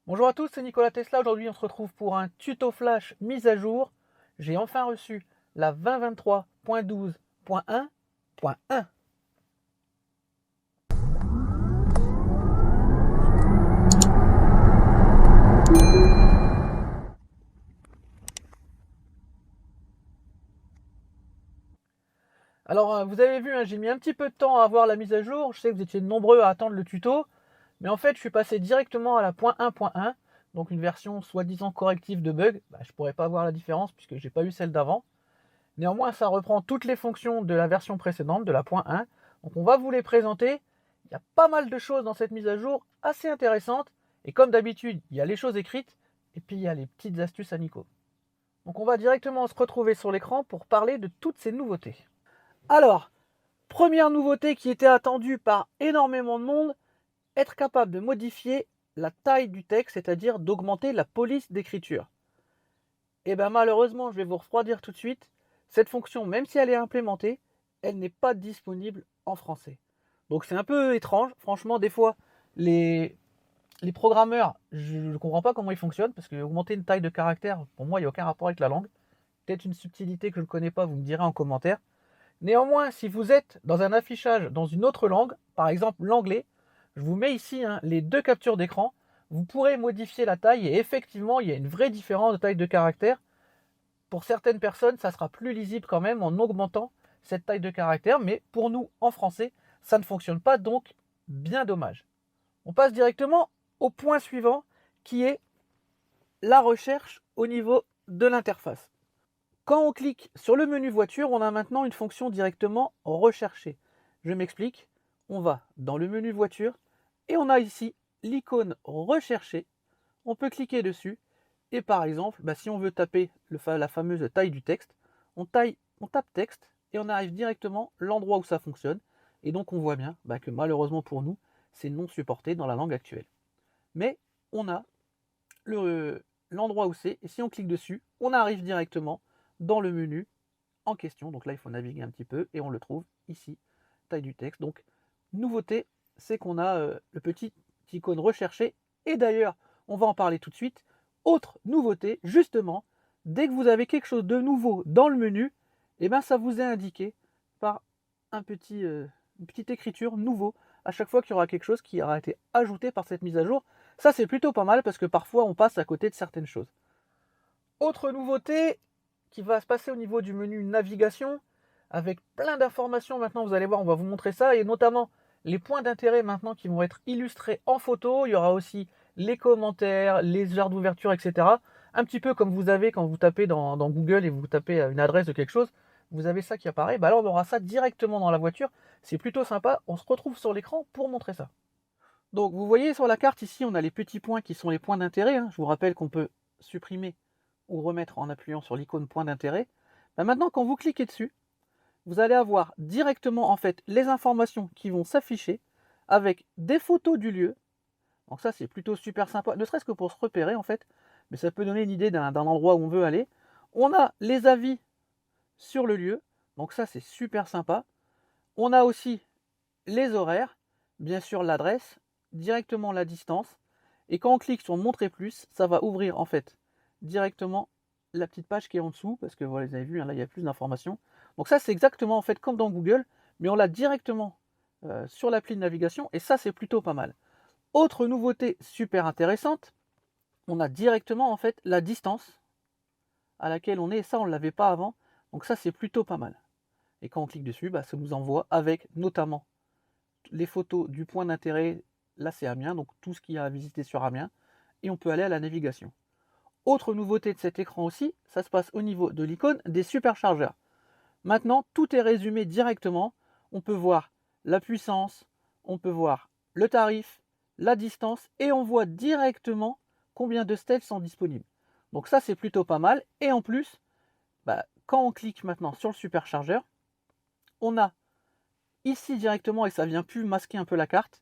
Bonjour à tous, c'est Nicolas Tesla. Aujourd'hui, on se retrouve pour un tuto flash mise à jour. J'ai enfin reçu la 2023.12.1.1. Alors, vous avez vu, hein, j'ai mis un petit peu de temps à avoir la mise à jour. Je sais que vous étiez nombreux à attendre le tuto. Mais en fait, je suis passé directement à la .1.1, donc une version soi-disant corrective de bug. Je ne pourrais pas voir la différence puisque j'ai pas eu celle d'avant. Néanmoins, ça reprend toutes les fonctions de la version précédente, de la .1. Donc on va vous les présenter. Il y a pas mal de choses dans cette mise à jour assez intéressantes. Et comme d'habitude, il y a les choses écrites et puis il y a les petites astuces à Nico. Donc on va directement se retrouver sur l'écran pour parler de toutes ces nouveautés. Alors, première nouveauté qui était attendue par énormément de monde, être capable de modifier la taille du texte, c'est-à-dire d'augmenter la police d'écriture. Et bien malheureusement, je vais vous refroidir tout de suite, cette fonction, même si elle est implémentée, elle n'est pas disponible en français. Donc c'est un peu étrange, franchement, des fois, les programmeurs, je ne comprends pas comment ils fonctionnent, parce que augmenter une taille de caractère, pour moi, il n'y a aucun rapport avec la langue. Peut-être une subtilité que je ne connais pas, vous me direz en commentaire. Néanmoins, si vous êtes dans un affichage dans une autre langue, par exemple l'anglais, je vous mets ici les deux captures d'écran, vous pourrez modifier la taille et effectivement, il y a une vraie différence de taille de caractère. Pour certaines personnes, ça sera plus lisible quand même en augmentant cette taille de caractère, mais pour nous, en français, ça ne fonctionne pas, donc bien dommage. On passe directement au point suivant, qui est la recherche au niveau de l'interface. Quand on clique sur le menu voiture, on a maintenant une fonction directement rechercher. Je m'explique, on va dans le menu voiture et on a ici l'icône rechercher. On peut cliquer dessus et par exemple, si on veut taper la fameuse taille du texte, on tape texte et on arrive directement à l'endroit où ça fonctionne. Et donc on voit bien que malheureusement pour nous, c'est non supporté dans la langue actuelle. Mais on a l'endroit où c'est, et si on clique dessus, on arrive directement dans le menu en question. Donc là, il faut naviguer un petit peu et on le trouve ici, taille du texte. Donc, nouveauté, c'est qu'on a le petit icône recherché. Et d'ailleurs, on va en parler tout de suite. Autre nouveauté, justement, dès que vous avez quelque chose de nouveau dans le menu, ça vous est indiqué par une petite écriture nouveau à chaque fois qu'il y aura quelque chose qui aura été ajouté par cette mise à jour. Ça, c'est plutôt pas mal parce que parfois, on passe à côté de certaines choses. Autre nouveauté qui va se passer au niveau du menu navigation, avec plein d'informations maintenant, vous allez voir, on va vous montrer ça, et notamment les points d'intérêt maintenant qui vont être illustrés en photo. Il y aura aussi les commentaires, les heures d'ouverture, etc. Un petit peu comme vous avez quand vous tapez dans Google et vous tapez une adresse de quelque chose, vous avez ça qui apparaît. Là, on aura ça directement dans la voiture. C'est plutôt sympa. On se retrouve sur l'écran pour montrer ça. Donc, vous voyez sur la carte ici, on a les petits points qui sont les points d'intérêt. Je vous rappelle qu'on peut supprimer ou remettre en appuyant sur l'icône point d'intérêt. Maintenant, quand vous cliquez dessus, vous allez avoir directement en fait les informations qui vont s'afficher avec des photos du lieu. Donc ça, c'est plutôt super sympa, ne serait-ce que pour se repérer en fait, mais ça peut donner une idée d'un endroit où on veut aller. On a les avis sur le lieu, donc ça c'est super sympa. On a aussi les horaires, bien sûr l'adresse, directement la distance. Et quand on clique sur montrer plus, ça va ouvrir en fait directement la petite page qui est en dessous, parce que voilà, vous avez vu, là il y a plus d'informations. Donc ça c'est exactement en fait comme dans Google, mais on l'a directement sur l'appli de navigation, et ça c'est plutôt pas mal. Autre nouveauté super intéressante, on a directement en fait la distance à laquelle on est, et ça on ne l'avait pas avant, donc ça c'est plutôt pas mal. Et quand on clique dessus, ça nous envoie avec notamment les photos du point d'intérêt. Là c'est Amiens, donc tout ce qu'il y a à visiter sur Amiens, et on peut aller à la navigation. Autre nouveauté de cet écran aussi, ça se passe au niveau de l'icône des superchargeurs. Maintenant, tout est résumé directement. On peut voir la puissance, on peut voir le tarif, la distance, et on voit directement combien de stèles sont disponibles. Donc ça, c'est plutôt pas mal. Et en plus, quand on clique maintenant sur le superchargeur, on a ici directement, et ça vient plus masquer un peu la carte,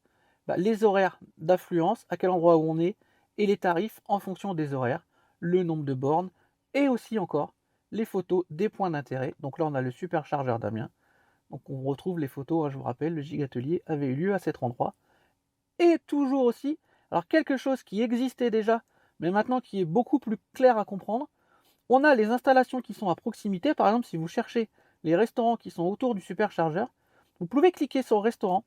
les horaires d'affluence, à quel endroit où on est, et les tarifs en fonction des horaires, le nombre de bornes, et aussi encore les photos des points d'intérêt. Donc là, on a le superchargeur d'Amiens. Donc on retrouve les photos, je vous rappelle, le gigatelier avait eu lieu à cet endroit. Et toujours aussi, Alors quelque chose qui existait déjà, mais maintenant qui est beaucoup plus clair à comprendre. On a les installations qui sont à proximité. Par exemple, si vous cherchez les restaurants qui sont autour du superchargeur, vous pouvez cliquer sur restaurant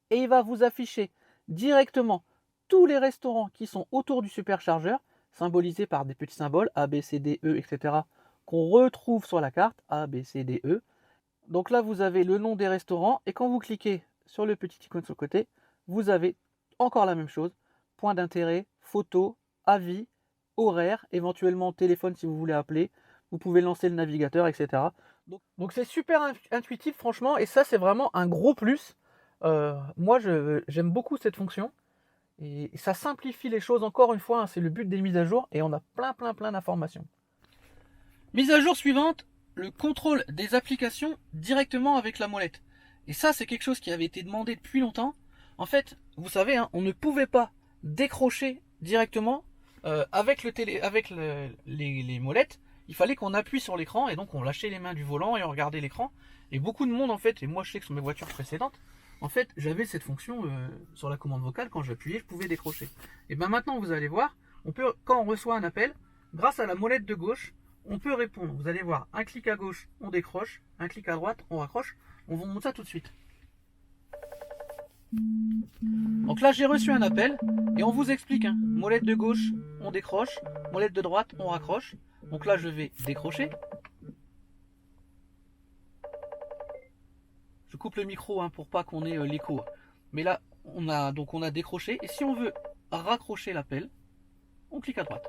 et il va vous afficher directement tous les restaurants qui sont autour du superchargeur, symbolisés par des petits symboles A, B, C, D, E, etc. qu'on retrouve sur la carte A, B, C, D, E. Donc là, vous avez le nom des restaurants et quand vous cliquez sur le petit icône sur le côté, vous avez encore la même chose, point d'intérêt, photo, avis, horaire, éventuellement téléphone si vous voulez appeler, vous pouvez lancer le navigateur, etc. Donc c'est super intuitif franchement, et ça c'est vraiment un gros plus. Moi j'aime beaucoup cette fonction, et ça simplifie les choses encore une fois, hein, c'est le but des mises à jour, et on a plein d'informations. Mise à jour suivante, le contrôle des applications directement avec la molette. Et ça c'est quelque chose qui avait été demandé depuis longtemps. En fait, vous savez, hein, on ne pouvait pas décrocher directement avec les molettes. Il fallait qu'on appuie sur l'écran et donc on lâchait les mains du volant et on regardait l'écran. Et beaucoup de monde en fait, et moi je sais que sur mes voitures précédentes, en fait j'avais cette fonction sur la commande vocale, quand j'appuyais je pouvais décrocher. Et bien maintenant vous allez voir, quand on reçoit un appel, grâce à la molette de gauche, on peut répondre. Vous allez voir, un clic à gauche on décroche, un clic à droite on raccroche. On vous montre ça tout de suite. Donc là j'ai reçu un appel et on vous explique, hein, molette de gauche on décroche, molette de droite on raccroche. Donc là je vais décrocher. Je coupe le micro hein, pour pas qu'on ait l'écho. Mais là on a décroché, et si on veut raccrocher l'appel, on clique à droite.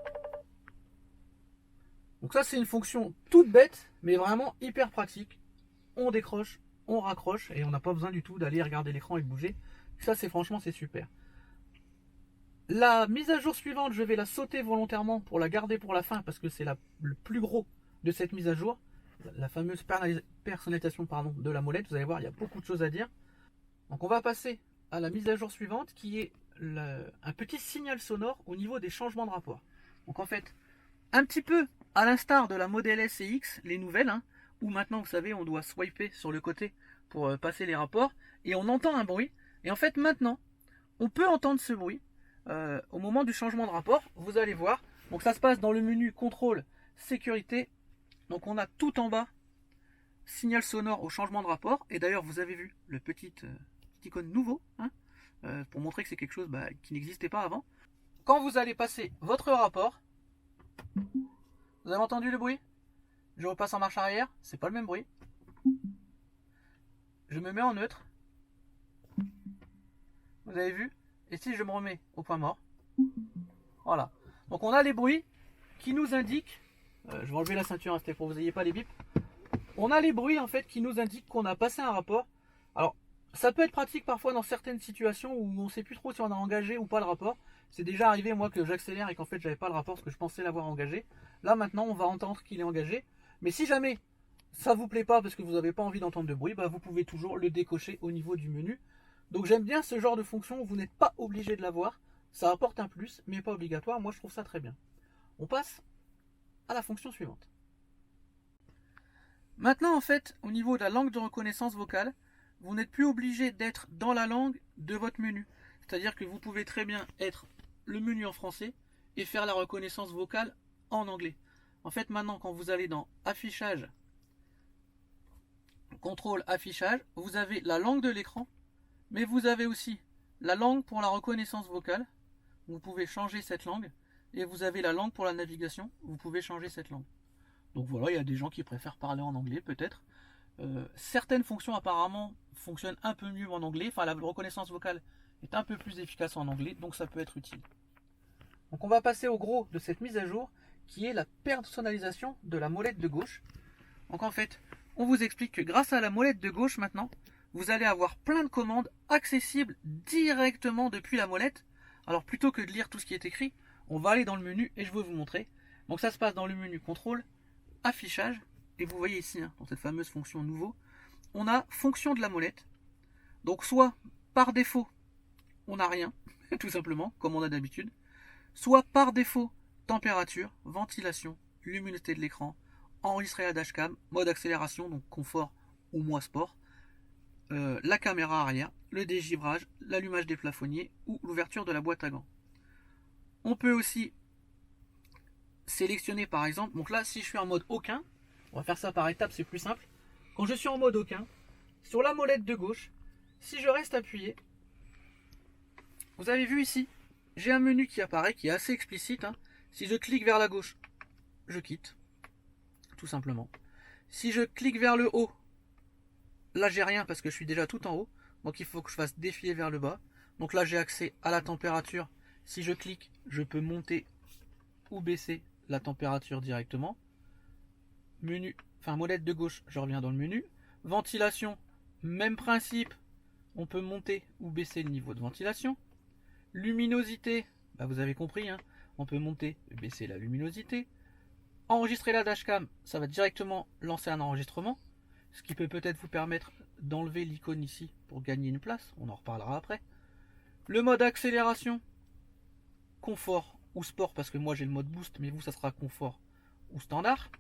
Donc ça c'est une fonction toute bête mais vraiment hyper pratique. On décroche, on raccroche et on n'a pas besoin du tout d'aller regarder l'écran et de bouger. Ça c'est franchement c'est super. La mise à jour suivante, je vais la sauter volontairement pour la garder pour la fin parce que c'est le plus gros de cette mise à jour. La fameuse personnalisation de la molette. Vous allez voir, il y a beaucoup de choses à dire. Donc on va passer à la mise à jour suivante qui est un petit signal sonore au niveau des changements de rapport. Donc en fait, un petit peu à l'instar de la Model S et X, les nouvelles, hein, où maintenant vous savez on doit swiper sur le côté pour passer les rapports et on entend un bruit. Et en fait maintenant, on peut entendre ce bruit. Au moment du changement de rapport, vous allez voir, donc ça se passe dans le menu contrôle sécurité, donc on a tout en bas signal sonore au changement de rapport, et d'ailleurs vous avez vu le petit icône nouveau, hein, pour montrer que c'est quelque chose qui n'existait pas avant. Quand vous allez passer votre rapport, vous avez entendu le bruit? Je repasse en marche arrière, c'est pas le même bruit. Je me mets en neutre, vous avez vu? Et si je me remets au point mort, voilà. Donc on a les bruits qui nous indiquent, je vais enlever la ceinture, hein, c'était pour que vous n'ayez pas les bips. On a les bruits en fait qui nous indiquent qu'on a passé un rapport. Alors ça peut être pratique parfois dans certaines situations où on ne sait plus trop si on a engagé ou pas le rapport. C'est déjà arrivé moi que j'accélère et qu'en fait j'avais pas le rapport parce que je pensais l'avoir engagé. Là maintenant on va entendre qu'il est engagé. Mais si jamais ça vous plaît pas parce que vous n'avez pas envie d'entendre de bruit, vous pouvez toujours le décocher au niveau du menu. Donc j'aime bien ce genre de fonction où vous n'êtes pas obligé de l'avoir. Ça apporte un plus, mais pas obligatoire. Moi je trouve ça très bien. On passe à la fonction suivante. Maintenant en fait, au niveau de la langue de reconnaissance vocale, vous n'êtes plus obligé d'être dans la langue de votre menu. C'est-à-dire que vous pouvez très bien être le menu en français et faire la reconnaissance vocale en anglais. En fait maintenant quand vous allez dans affichage, contrôle affichage, vous avez la langue de l'écran, mais vous avez aussi la langue pour la reconnaissance vocale. Vous pouvez changer cette langue. Et vous avez la langue pour la navigation. Vous pouvez changer cette langue. Donc voilà, il y a des gens qui préfèrent parler en anglais peut-être. Certaines fonctions apparemment fonctionnent un peu mieux en anglais. Enfin, la reconnaissance vocale est un peu plus efficace en anglais. Donc ça peut être utile. Donc on va passer au gros de cette mise à jour qui est la personnalisation de la molette de gauche. Donc en fait, on vous explique que grâce à la molette de gauche maintenant, vous allez avoir plein de commandes accessibles directement depuis la molette. Alors plutôt que de lire tout ce qui est écrit, on va aller dans le menu et je vais vous montrer. Donc ça se passe dans le menu contrôle, affichage, et vous voyez ici, hein, dans cette fameuse fonction nouveau, on a fonction de la molette. Donc soit par défaut, on n'a rien, tout simplement, comme on a d'habitude, soit par défaut, température, ventilation, luminosité de l'écran, enregistré à dashcam, mode accélération, donc confort ou moi sport, la caméra arrière, le dégivrage, l'allumage des plafonniers ou l'ouverture de la boîte à gants. On peut aussi sélectionner par exemple, donc là si je suis en mode aucun, on va faire ça par étapes, c'est plus simple. Quand je suis en mode aucun, sur la molette de gauche, si je reste appuyé, vous avez vu ici, j'ai un menu qui apparaît, qui est assez explicite. Si je clique vers la gauche, je quitte, tout simplement. Si je clique vers le haut, là j'ai rien parce que je suis déjà tout en haut, donc il faut que je fasse défiler vers le bas. Donc là j'ai accès à la température. Si je clique, je peux monter ou baisser la température directement. Menu, enfin molette de gauche, je reviens dans le menu. Ventilation, même principe, on peut monter ou baisser le niveau de ventilation. Luminosité, vous avez compris, on peut monter et baisser la luminosité. Enregistrer la dashcam, ça va directement lancer un enregistrement, ce qui peut peut-être vous permettre d'enlever l'icône ici pour gagner une place, on en reparlera après. Le mode accélération, confort ou sport, parce que moi j'ai le mode boost, mais vous ça sera confort ou standard.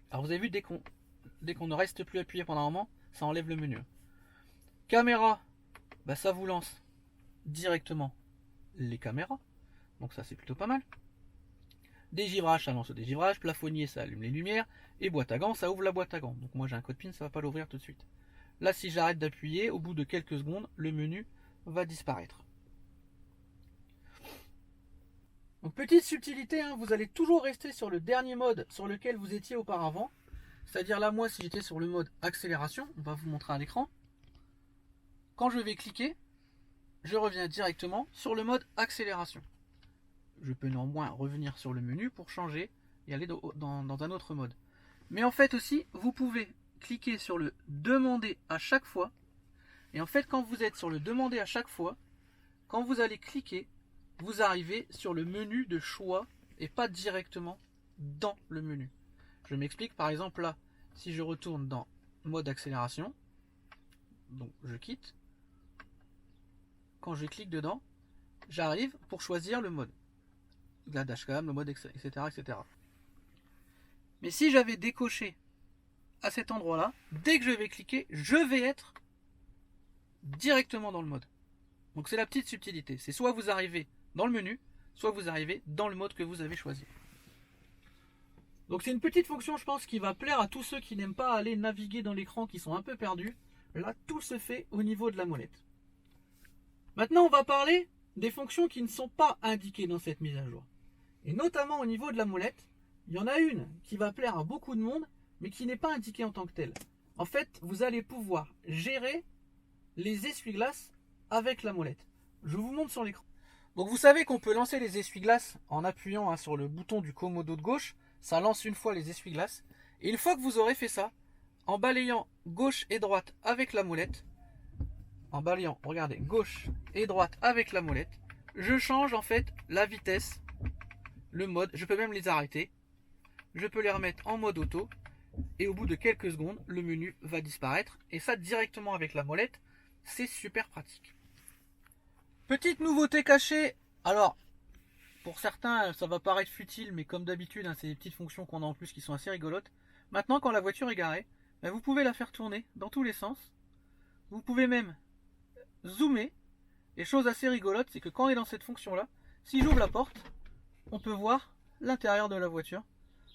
Alors vous avez vu, dès qu'on ne reste plus appuyé pendant un moment, ça enlève le menu. Caméra, ça vous lance directement les caméras, donc ça c'est plutôt pas mal. Dégivrage, ça lance le dégivrage, plafonnier, ça allume les lumières, et boîte à gants, ça ouvre la boîte à gants. Donc moi j'ai un code PIN, ça va pas l'ouvrir tout de suite. Là si j'arrête d'appuyer, au bout de quelques secondes, le menu va disparaître. Donc petite subtilité, vous allez toujours rester sur le dernier mode sur lequel vous étiez auparavant. C'est-à-dire là moi si j'étais sur le mode accélération, on va vous montrer à l'écran. Quand je vais cliquer, je reviens directement sur le mode accélération. Je peux néanmoins revenir sur le menu pour changer et aller dans un autre mode. Mais en fait aussi, vous pouvez cliquer sur le demander à chaque fois. Et en fait, quand vous êtes sur le demander à chaque fois, quand vous allez cliquer, vous arrivez sur le menu de choix et pas directement dans le menu. Je m'explique, par exemple là, si je retourne dans mode accélération, donc je quitte. Quand je clique dedans, j'arrive pour choisir le mode. La dashcam, le mode, etc., etc. Mais si j'avais décoché à cet endroit-là, dès que je vais cliquer, je vais être directement dans le mode. Donc c'est la petite subtilité. C'est soit vous arrivez dans le menu, soit vous arrivez dans le mode que vous avez choisi. Donc c'est une petite fonction, je pense, qui va plaire à tous ceux qui n'aiment pas aller naviguer dans l'écran, qui sont un peu perdus. Là, tout se fait au niveau de la molette. Maintenant, on va parler des fonctions qui ne sont pas indiquées dans cette mise à jour. Et notamment au niveau de la molette, il y en a une qui va plaire à beaucoup de monde, mais qui n'est pas indiquée en tant que telle. En fait, vous allez pouvoir gérer les essuie-glaces avec la molette. Je vous montre sur l'écran. Donc vous savez qu'on peut lancer les essuie-glaces en appuyant sur le bouton du commodo de gauche. Ça lance une fois les essuie-glaces. Et une fois que vous aurez fait ça, en balayant gauche et droite avec la molette, regardez, gauche et droite avec la molette, je change en fait la vitesse, le mode, je peux même les arrêter, je peux les remettre en mode auto, et au bout de quelques secondes, le menu va disparaître, et ça directement avec la molette, c'est super pratique. Petite nouveauté cachée, alors, pour certains, ça va paraître futile, mais comme d'habitude, c'est des petites fonctions qu'on a en plus qui sont assez rigolotes. Maintenant, quand la voiture est garée, vous pouvez la faire tourner dans tous les sens, vous pouvez même zoomer, et chose assez rigolote, c'est que quand on est dans cette fonction-là, si j'ouvre la porte, on peut voir l'intérieur de la voiture.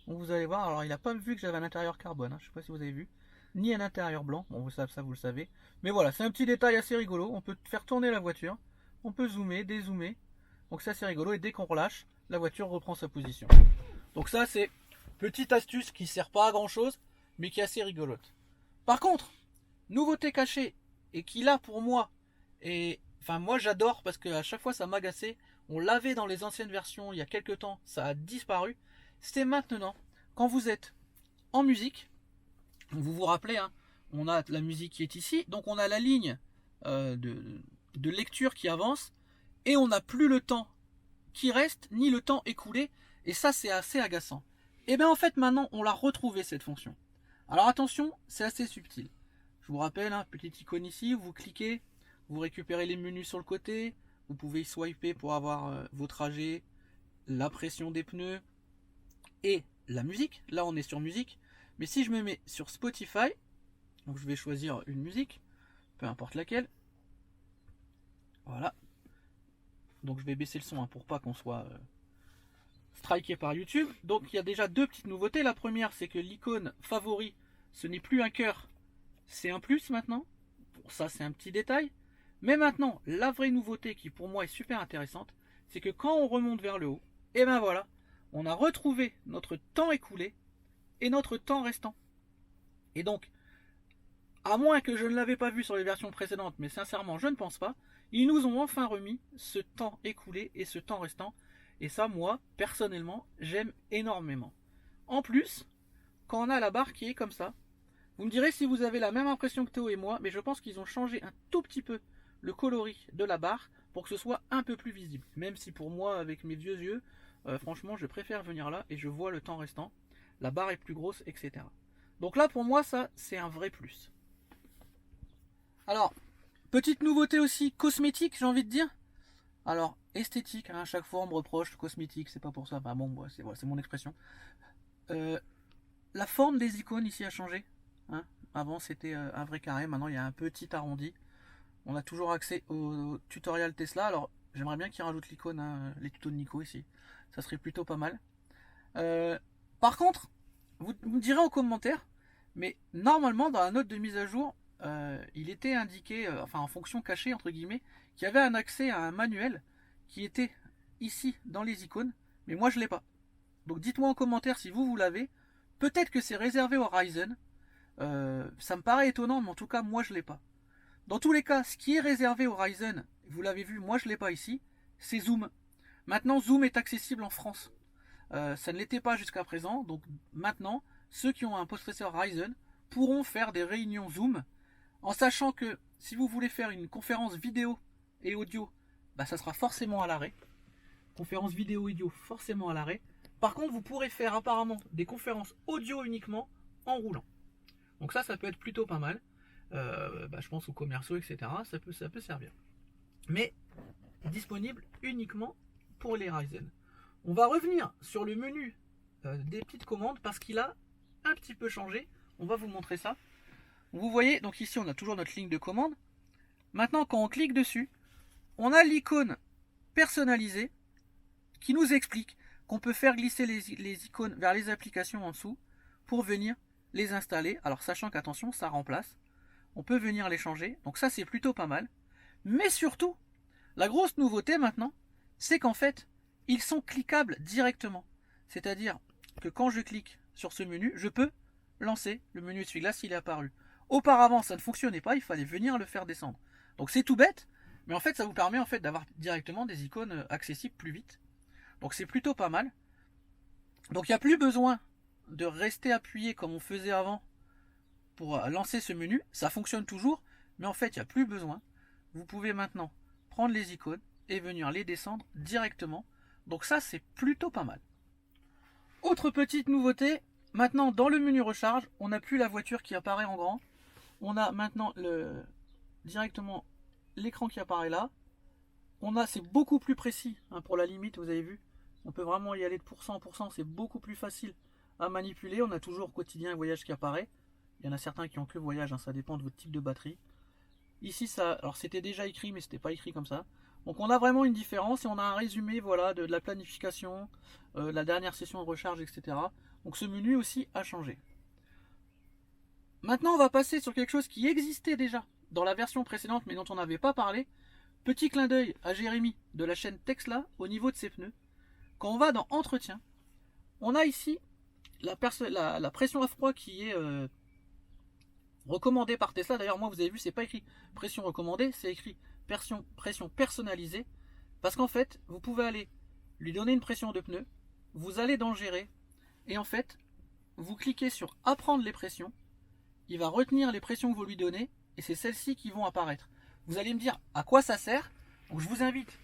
Donc vous allez voir, alors il n'a pas vu que j'avais un intérieur carbone, je ne sais pas si vous avez vu, ni un intérieur blanc, bon ça vous le savez. Mais voilà, c'est un petit détail assez rigolo, on peut faire tourner la voiture, on peut zoomer, dézoomer, donc c'est assez rigolo, et dès qu'on relâche, la voiture reprend sa position. Donc ça c'est une petite astuce qui ne sert pas à grand chose, mais qui est assez rigolote. Par contre, nouveauté cachée, et qui là pour moi, moi j'adore parce qu'à chaque fois ça m'agaçait, on l'avait dans les anciennes versions il y a quelques temps, ça a disparu. C'est maintenant, quand vous êtes en musique, vous vous rappelez, on a la musique qui est ici, donc on a la ligne de lecture qui avance, et on n'a plus le temps qui reste, ni le temps écoulé, et ça c'est assez agaçant. Et bien en fait maintenant on l'a retrouvé cette fonction. Alors attention, c'est assez subtil. Je vous rappelle, petite icône ici, vous cliquez, vous récupérez les menus sur le côté, vous pouvez swiper pour avoir vos trajets, la pression des pneus et la musique. Là on est sur musique, mais si je me mets sur Spotify, donc je vais choisir une musique, peu importe laquelle, Voilà. Donc je vais baisser le son pour pas qu'on soit striké par YouTube. Donc il y a déjà deux petites nouveautés. La première, c'est que l'icône favori, ce n'est plus un cœur, c'est un plus maintenant. Bon, ça c'est un petit détail. Mais maintenant, la vraie nouveauté qui pour moi est super intéressante, c'est que quand on remonte vers le haut, et ben voilà, on a retrouvé notre temps écoulé et notre temps restant. Et donc, à moins que je ne l'avais pas vu sur les versions précédentes, mais sincèrement je ne pense pas, ils nous ont enfin remis ce temps écoulé et ce temps restant. Et ça, moi, personnellement, j'aime énormément. En plus, quand on a la barre qui est comme ça, vous me direz si vous avez la même impression que Théo et moi, mais je pense qu'ils ont changé un tout petit peu le coloris de la barre pour que ce soit un peu plus visible. Même si pour moi, avec mes vieux yeux, franchement, je préfère venir là et je vois le temps restant. La barre est plus grosse, etc. Donc là, pour moi, ça, c'est un vrai plus. Alors, petite nouveauté aussi, cosmétique, j'ai envie de dire. Alors, esthétique, hein, à chaque fois on me reproche cosmétique, c'est pas pour ça. Bah bon, c'est mon expression. La forme des icônes ici a changé. Hein. Avant c'était un vrai carré, maintenant il y a un petit arrondi. On a toujours accès au tutoriel Tesla. Alors, j'aimerais bien qu'ils rajoutent l'icône, hein, les tutos de Nico ici. Ça serait plutôt pas mal. Par contre, vous me direz en commentaire, mais normalement dans la note de mise à jour, il était indiqué, enfin en fonction cachée entre guillemets, qu'il y avait un accès à un manuel qui était ici dans les icônes, mais moi je l'ai pas. Donc dites-moi en commentaire si vous l'avez. Peut-être que c'est réservé au Ryzen. Ça me paraît étonnant, mais en tout cas moi je l'ai pas. Dans tous les cas, ce qui est réservé au Ryzen, vous l'avez vu, moi je l'ai pas ici, c'est Zoom. Maintenant Zoom est accessible en France. Ça ne l'était pas jusqu'à présent, donc maintenant ceux qui ont un processeur Ryzen pourront faire des réunions Zoom, en sachant que si vous voulez faire une conférence vidéo et audio, bah, ça sera forcément à l'arrêt. Conférence vidéo et audio forcément à l'arrêt. Par contre, vous pourrez faire apparemment des conférences audio uniquement en roulant. Donc ça peut être plutôt pas mal. Je pense aux commerciaux, etc. Ça peut servir. Mais disponible uniquement pour les Ryzen. On va revenir sur le menu des petites commandes parce qu'il a un petit peu changé. On va vous montrer ça. Vous voyez, donc ici on a toujours notre ligne de commande. Maintenant, quand on clique dessus, on a l'icône personnalisée qui nous explique qu'on peut faire glisser les icônes vers les applications en dessous pour venir les installer. Alors sachant qu'attention, ça remplace. On peut venir les changer. Donc ça, c'est plutôt pas mal. Mais surtout, la grosse nouveauté maintenant, c'est qu'en fait, ils sont cliquables directement. C'est-à-dire que quand je clique sur ce menu, je peux lancer le menu essuie-glace s'il est apparu. Auparavant, ça ne fonctionnait pas, il fallait venir le faire descendre. Donc c'est tout bête, mais en fait, ça vous permet en fait d'avoir directement des icônes accessibles plus vite. Donc c'est plutôt pas mal. Donc il n'y a plus besoin de rester appuyé comme on faisait avant pour lancer ce menu. Ça fonctionne toujours, mais en fait, il n'y a plus besoin. Vous pouvez maintenant prendre les icônes et venir les descendre directement. Donc ça, c'est plutôt pas mal. Autre petite nouveauté, maintenant dans le menu recharge, on n'a plus la voiture qui apparaît en grand. On a maintenant directement l'écran qui apparaît là. C'est beaucoup plus précis hein, pour la limite, vous avez vu. On peut vraiment y aller de pourcent en pourcent, c'est beaucoup plus facile à manipuler. On a toujours quotidien et voyage qui apparaît. Il y en a certains qui ont que voyage, hein, ça dépend de votre type de batterie. Ici, ça, alors c'était déjà écrit, mais c'était pas écrit comme ça. Donc on a vraiment une différence et on a un résumé voilà, de la planification, la dernière session de recharge, etc. Donc ce menu aussi a changé. Maintenant, on va passer sur quelque chose qui existait déjà dans la version précédente, mais dont on n'avait pas parlé. Petit clin d'œil à Jérémy de la chaîne Tesla au niveau de ses pneus. Quand on va dans Entretien, on a ici la pression à froid qui est recommandée par Tesla. D'ailleurs, moi, vous avez vu, c'est pas écrit pression recommandée, c'est écrit pression personnalisée. Parce qu'en fait, vous pouvez aller lui donner une pression de pneu, vous allez dans Gérer, et en fait, vous cliquez sur Apprendre les pressions. Il va retenir les pressions que vous lui donnez, et c'est celles-ci qui vont apparaître. Vous allez me dire à quoi ça sert. Donc je vous invite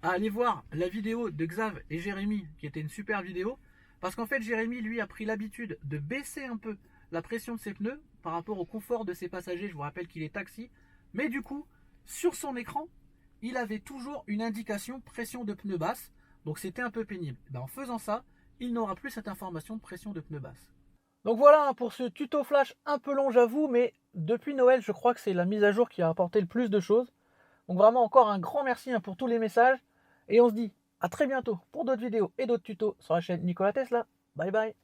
à aller voir la vidéo de Xav et Jérémy, qui était une super vidéo, parce qu'en fait Jérémy lui a pris l'habitude de baisser un peu la pression de ses pneus par rapport au confort de ses passagers. Je vous rappelle qu'il est taxi, mais du coup sur son écran il avait toujours une indication pression de pneu basse, donc c'était un peu pénible. En faisant ça, il n'aura plus cette information de pression de pneu basse. Donc voilà pour ce tuto flash un peu long j'avoue, mais depuis Noël je crois que c'est la mise à jour qui a apporté le plus de choses. Donc vraiment encore un grand merci pour tous les messages. Et on se dit à très bientôt pour d'autres vidéos et d'autres tutos sur la chaîne Nikola Tesla. Bye bye.